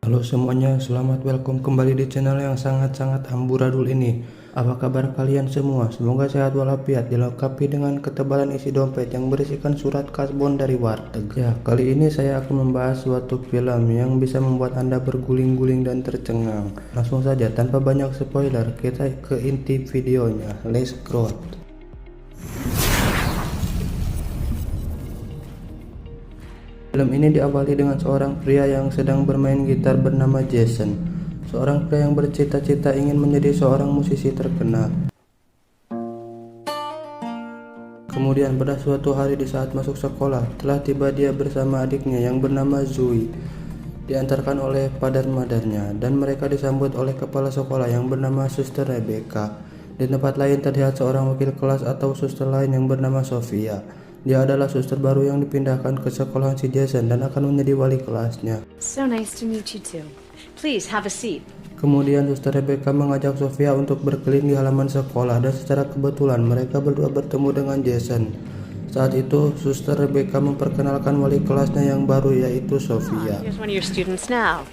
Halo semuanya, selamat welcome kembali di channel yang sangat-sangat amburadul ini. Apa kabar kalian semua? Semoga sehat walafiat, dilengkapi dengan ketebalan isi dompet yang berisikan surat kasbon dari warteg. Ya, kali ini saya akan membahas suatu film yang bisa membuat Anda berguling-guling dan tercengang. Langsung saja, tanpa banyak spoiler, kita ke inti videonya. Let's go. Film ini diawali dengan seorang pria yang sedang bermain gitar bernama Jason. Seorang pria yang bercita-cita ingin menjadi seorang musisi terkenal. Kemudian pada suatu hari di saat masuk sekolah, telah tiba dia bersama adiknya yang bernama Zoe. Diantarkan oleh padar-madarnya dan mereka disambut oleh kepala sekolah yang bernama Suster Rebecca. Di tempat lain terlihat seorang wakil kelas atau suster lain yang bernama Sofia. Dia adalah suster baru yang dipindahkan ke sekolah si Jason dan akan menjadi wali kelasnya. So nice to meet you too. Please have a seat. Kemudian Suster Rebecca mengajak Sofia untuk berkeliling di halaman sekolah dan secara kebetulan mereka berdua bertemu dengan Jason. Saat itu Suster Rebecca memperkenalkan wali kelasnya yang baru, yaitu Sofia. Here's one of your students now.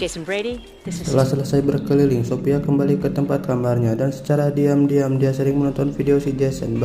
Jason Brady, this is... Setelah selesai berkeliling, Sofia kembali ke tempat kamarnya dan secara diam-diam dia sering menonton video si Jason.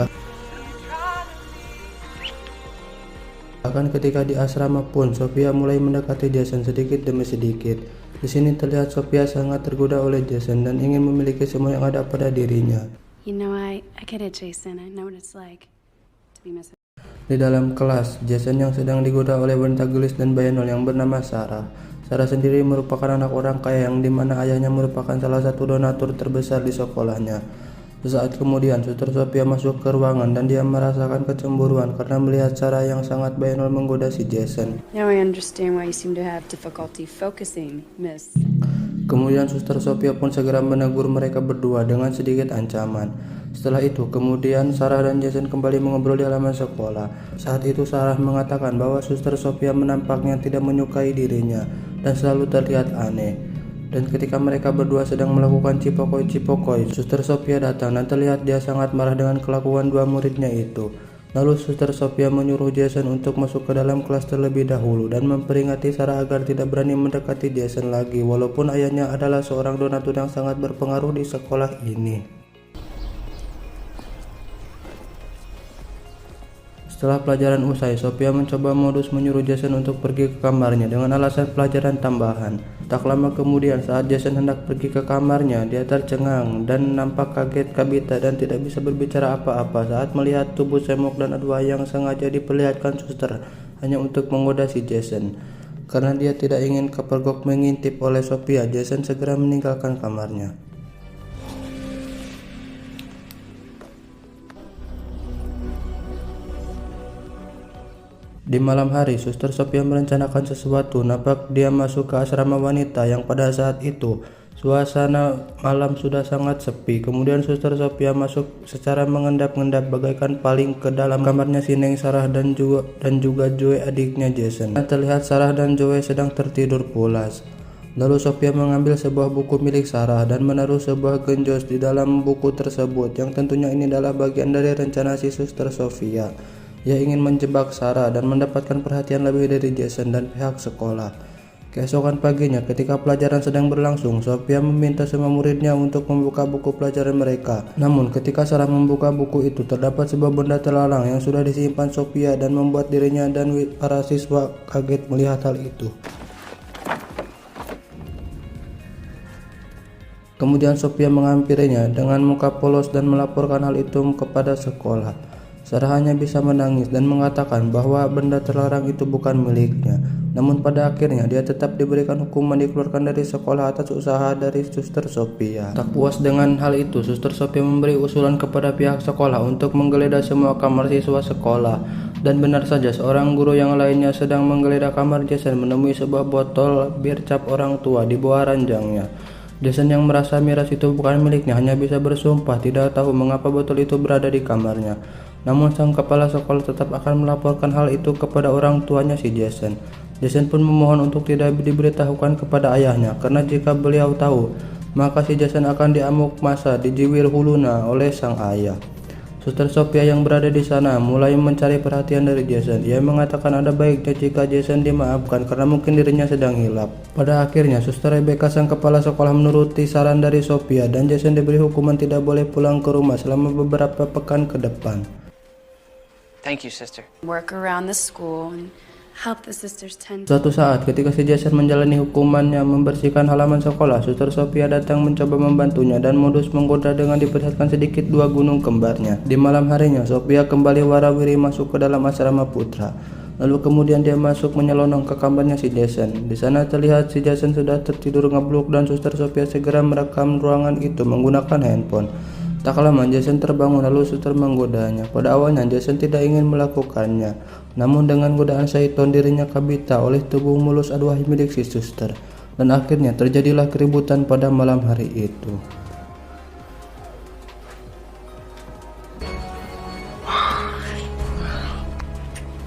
Bahkan ketika di asrama pun, Sofia mulai mendekati Jason sedikit demi sedikit. Di sini terlihat Sofia sangat tergoda oleh Jason dan ingin memiliki semua yang ada pada dirinya. You know, I get it, Jason. I know what it's like to be misunderstood. Di dalam kelas, Jason yang sedang digoda oleh wanita gelis dan bayinol yang bernama Sarah. Sarah sendiri merupakan anak orang kaya yang dimana ayahnya merupakan salah satu donatur terbesar di sekolahnya. Sesaat kemudian, Suster Sofia masuk ke ruangan dan dia merasakan kecemburuan karena melihat Sarah yang sangat bayinol menggoda si Jason. Now I understand why you seem to have difficulty focusing, Miss. Kemudian Suster Sofia pun segera menegur mereka berdua dengan sedikit ancaman. Setelah itu, kemudian Sarah dan Jason kembali mengobrol di halaman sekolah. Saat itu Sarah mengatakan bahwa Suster Sofia menampaknya tidak menyukai dirinya dan selalu terlihat aneh. Dan ketika mereka berdua sedang melakukan cipokoi-cipokoi, Suster Sofia datang dan terlihat dia sangat marah dengan kelakuan dua muridnya itu. Lalu Suster Sofia menyuruh Jason untuk masuk ke dalam kelas terlebih dahulu dan memperingati Sarah agar tidak berani mendekati Jason lagi, walaupun ayahnya adalah seorang donatur yang sangat berpengaruh di sekolah ini. Setelah pelajaran usai, Sofia mencoba modus menyuruh Jason untuk pergi ke kamarnya dengan alasan pelajaran tambahan. Tak lama kemudian, saat Jason hendak pergi ke kamarnya, dia tercengang dan nampak kaget kabita dan tidak bisa berbicara apa-apa saat melihat tubuh semok dan aduh yang sengaja diperlihatkan suster hanya untuk menggoda si Jason. Karena dia tidak ingin kepergok mengintip oleh Sofia, Jason segera meninggalkan kamarnya. Di malam hari, Suster Sofia merencanakan sesuatu. Nampak dia masuk ke asrama wanita yang pada saat itu suasana malam sudah sangat sepi. Kemudian Suster Sofia masuk secara mengendap-endap bagaikan paling ke dalam kamarnya si Neng Sarah dan juga Joey adiknya Jason. Terlihat Sarah dan Joey sedang tertidur pulas. Lalu Sofia mengambil sebuah buku milik Sarah dan menaruh sebuah genjos di dalam buku tersebut, yang tentunya ini adalah bagian dari rencana si Suster Sofia. Ia ingin menjebak Sarah dan mendapatkan perhatian lebih dari Jason dan pihak sekolah. Keesokan paginya, ketika pelajaran sedang berlangsung, Sofia meminta semua muridnya untuk membuka buku pelajaran mereka. Namun, ketika Sarah membuka buku itu, terdapat sebuah benda terlarang yang sudah disimpan Sofia dan membuat dirinya dan para siswa kaget melihat hal itu. Kemudian Sofia menghampirinya dengan muka polos dan melaporkan hal itu kepada sekolah. Sarah hanya bisa menangis dan mengatakan bahwa benda terlarang itu bukan miliknya. Namun pada akhirnya dia tetap diberikan hukuman dikeluarkan dari sekolah atas usaha dari Suster Sofia. Tak puas dengan hal itu, Suster Sofia memberi usulan kepada pihak sekolah untuk menggeledah semua kamar siswa sekolah. Dan benar saja, seorang guru yang lainnya sedang menggeledah kamar Jason menemui sebuah botol bir cap orang tua di bawah ranjangnya. Jason yang merasa miras itu bukan miliknya hanya bisa bersumpah tidak tahu mengapa botol itu berada di kamarnya. Namun sang kepala sekolah tetap akan melaporkan hal itu kepada orang tuanya si Jason. Jason pun memohon untuk tidak diberitahukan kepada ayahnya, karena jika beliau tahu, maka si Jason akan diamuk masa di Jiwir Huluna oleh sang ayah. Suster Sophia yang berada di sana mulai mencari perhatian dari Jason. Ia mengatakan ada baiknya jika Jason dimaafkan karena mungkin dirinya sedang hilaf. Pada akhirnya, Suster Rebecca sang kepala sekolah menuruti saran dari Sophia dan Jason diberi hukuman tidak boleh pulang ke rumah selama beberapa pekan ke depan. Thank you, sister. Work around the school and help the sisters tend to. Suatu saat ketika si Jason menjalani hukumannya membersihkan halaman sekolah, Suster Sophia datang mencoba membantunya dan modus menggoda dengan diperlihatkan sedikit dua gunung kembarnya. Di malam harinya, Sophia kembali warawiri masuk ke dalam asrama putra. Lalu kemudian dia masuk menyelonong ke kamarnya si Jason. Di sana terlihat si Jason sudah tertidur ngebluk dan Suster Sophia segera merekam ruangan itu menggunakan handphone. Tak lama Jason terbangun lalu Suster menggodanya. Pada awalnya Jason tidak ingin melakukannya, namun dengan godaan syaiton dirinya kabita oleh tubuh mulus aduhai milik si Suster. Dan akhirnya terjadilah keributan pada malam hari itu.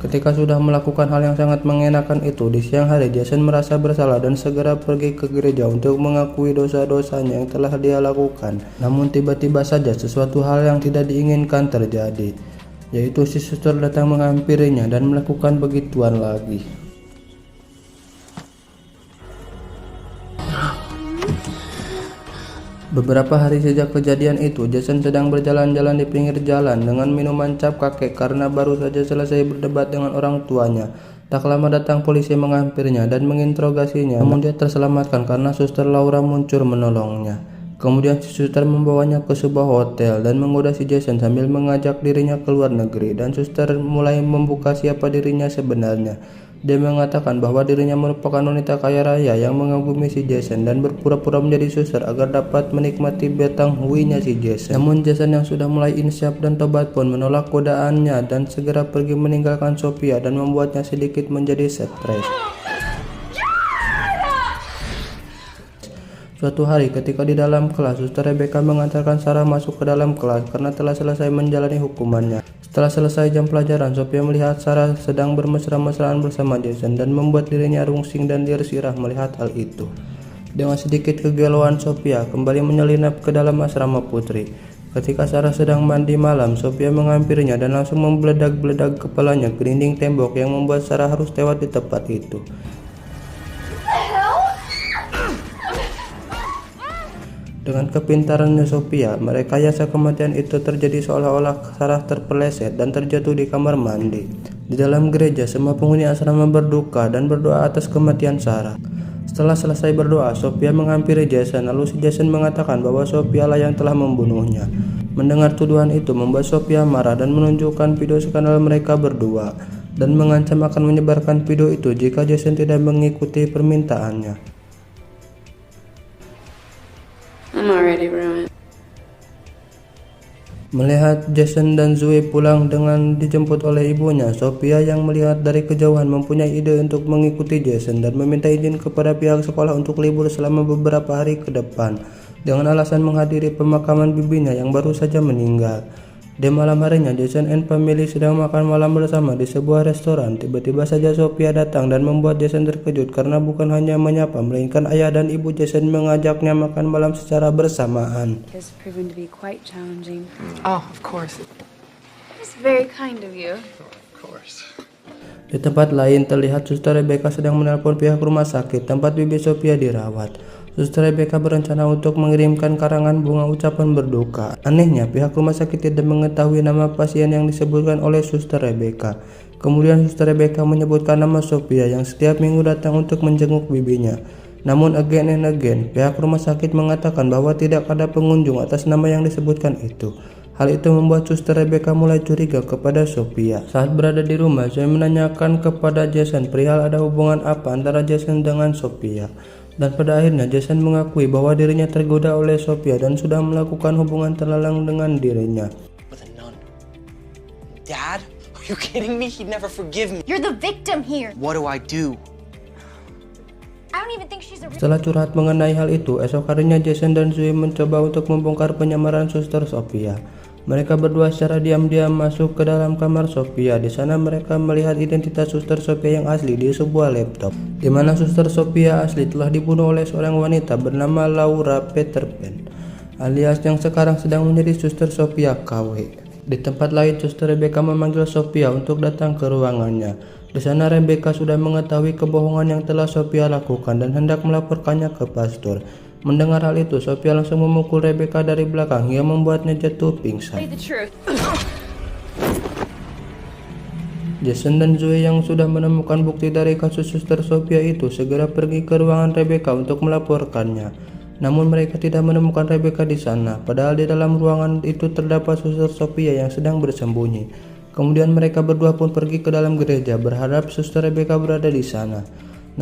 Ketika sudah melakukan hal yang sangat mengenakan itu, di siang hari Jason merasa bersalah dan segera pergi ke gereja untuk mengakui dosa-dosanya yang telah dia lakukan. Namun tiba-tiba saja sesuatu hal yang tidak diinginkan terjadi, yaitu si Suster datang menghampirinya dan melakukan begituan lagi. Beberapa hari sejak kejadian itu, Jason sedang berjalan-jalan di pinggir jalan dengan minuman cap kakek karena baru saja selesai berdebat dengan orang tuanya. Tak lama datang polisi menghampirinya dan menginterogasinya, namun dia terselamatkan karena Suster Laura muncul menolongnya. Kemudian si Suster membawanya ke sebuah hotel dan menggoda si Jason sambil mengajak dirinya ke luar negeri, dan Suster mulai membuka siapa dirinya sebenarnya. Dia mengatakan bahwa dirinya merupakan wanita kaya raya yang mengagumi si Jason dan berpura-pura menjadi suster agar dapat menikmati batang huinya si Jason. Namun Jason yang sudah mulai insyaf dan tobat pun menolak godaannya dan segera pergi meninggalkan Sophia dan membuatnya sedikit menjadi stres. Suatu hari ketika di dalam kelas, Suster Rebecca mengantarkan Sarah masuk ke dalam kelas karena telah selesai menjalani hukumannya. Setelah selesai jam pelajaran, Sophia melihat Sarah sedang bermesra-mesraan bersama Jason dan membuat dirinya rungsing dan tersirah melihat hal itu. Dengan sedikit kegalauan, Sophia kembali menyelinap ke dalam asrama putri. Ketika Sarah sedang mandi malam, Sophia menghampirinya dan langsung membeledak-beledak kepalanya ke dinding tembok yang membuat Sarah harus tewas di tempat itu. Dengan kepintarannya Sophia, merekayasa kematian itu terjadi seolah-olah Sarah terpeleset dan terjatuh di kamar mandi. Di dalam gereja, semua penghuni asrama berduka dan berdoa atas kematian Sarah. Setelah selesai berdoa, Sophia menghampiri Jason, lalu si Jason mengatakan bahwa Sophia lah yang telah membunuhnya. Mendengar tuduhan itu membuat Sophia marah dan menunjukkan video skandal mereka berdua, dan mengancam akan menyebarkan video itu jika Jason tidak mengikuti permintaannya. I'm already ruined. Melihat Jason dan Zoe pulang dengan dijemput oleh ibunya, Sophia yang melihat dari kejauhan mempunyai ide untuk mengikuti Jason dan meminta izin kepada pihak sekolah untuk libur selama beberapa hari ke depan dengan alasan menghadiri pemakaman bibinya yang baru saja meninggal. Di malam harinya, Jason and family sedang makan malam bersama di sebuah restoran. Tiba-tiba saja Sophia datang dan membuat Jason terkejut karena bukan hanya menyapa, melainkan ayah dan ibu Jason mengajaknya makan malam secara bersamaan. It's proven to be quite challenging. Oh, of course. It's very kind of you. Of course. Di tempat lain terlihat Suster Rebecca sedang menelpon pihak rumah sakit tempat bibi Sophia dirawat. Suster Rebecca berencana untuk mengirimkan karangan bunga ucapan berduka. Anehnya, pihak rumah sakit tidak mengetahui nama pasien yang disebutkan oleh Suster Rebecca. Kemudian Suster Rebecca menyebutkan nama Sophia yang setiap minggu datang untuk menjenguk bibinya. Namun again and again, pihak rumah sakit mengatakan bahwa tidak ada pengunjung atas nama yang disebutkan itu. Hal itu membuat Suster Rebecca mulai curiga kepada Sophia. Saat berada di rumah, Zoe menanyakan kepada Jason perihal ada hubungan apa antara Jason dengan Sophia. Dan pada akhirnya Jason mengakui bahwa dirinya tergoda oleh Sophia dan sudah melakukan hubungan terlarang dengan dirinya. With a nun. Dad? Are you kidding me? He'd never forgive me. You're the victim here. What do I do? I don't even think she's a real... Setelah curhat mengenai hal itu, esok harinya Jason dan Zoe mencoba untuk membongkar penyamaran Suster Sophia. Mereka berdua secara diam-diam masuk ke dalam kamar Sophia. Di sana mereka melihat identitas Suster Sophia yang asli di sebuah laptop, di mana Suster Sophia asli telah dibunuh oleh seorang wanita bernama Laura Peterpan, alias yang sekarang sedang menjadi Suster Sophia KW. Di tempat lain, Suster Rebecca memanggil Sophia untuk datang ke ruangannya. Di sana Rebecca sudah mengetahui kebohongan yang telah Sophia lakukan dan hendak melaporkannya ke pastor. Mendengar hal itu, Sophia langsung memukul Rebecca dari belakang hingga membuatnya jatuh pingsan. The truth. Jason dan Zoe yang sudah menemukan bukti dari kasus Suster Sophia itu segera pergi ke ruangan Rebecca untuk melaporkannya. Namun mereka tidak menemukan Rebecca di sana, padahal di dalam ruangan itu terdapat Suster Sophia yang sedang bersembunyi. Kemudian mereka berdua pun pergi ke dalam gereja berharap Suster Rebecca berada di sana.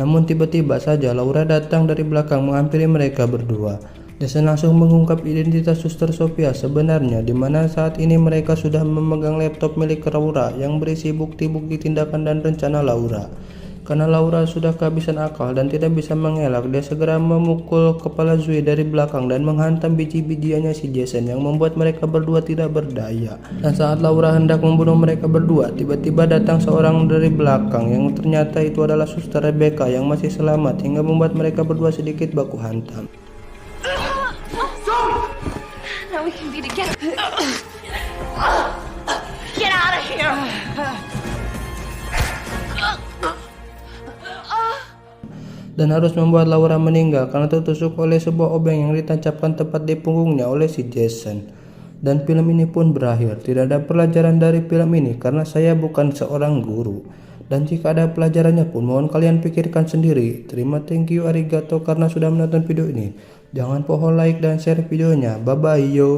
Namun tiba-tiba saja Laura datang dari belakang menghampiri mereka berdua. Jason langsung mengungkap identitas Suster Sophia sebenarnya, di mana saat ini mereka sudah memegang laptop milik Laura yang berisi bukti-bukti tindakan dan rencana Laura. Karena Laura sudah kehabisan akal dan tidak bisa mengelak, dia segera memukul kepala Zoe dari belakang dan menghantam biji-bijiannya si Jason yang membuat mereka berdua tidak berdaya. Dan saat Laura hendak membunuh mereka berdua, tiba-tiba datang seorang dari belakang yang ternyata itu adalah Suster Rebecca yang masih selamat hingga membuat mereka berdua sedikit baku hantam. Now we can be together. Get out of here. Dan harus membuat Laura meninggal karena tertusuk oleh sebuah obeng yang ditancapkan tepat di punggungnya oleh si Jason. Dan film ini pun berakhir. Tidak ada pelajaran dari film ini karena saya bukan seorang guru. Dan jika ada pelajarannya pun mohon kalian pikirkan sendiri. Terima thank you arigato karena sudah menonton video ini. Jangan pohon like dan share videonya. Bye bye yo.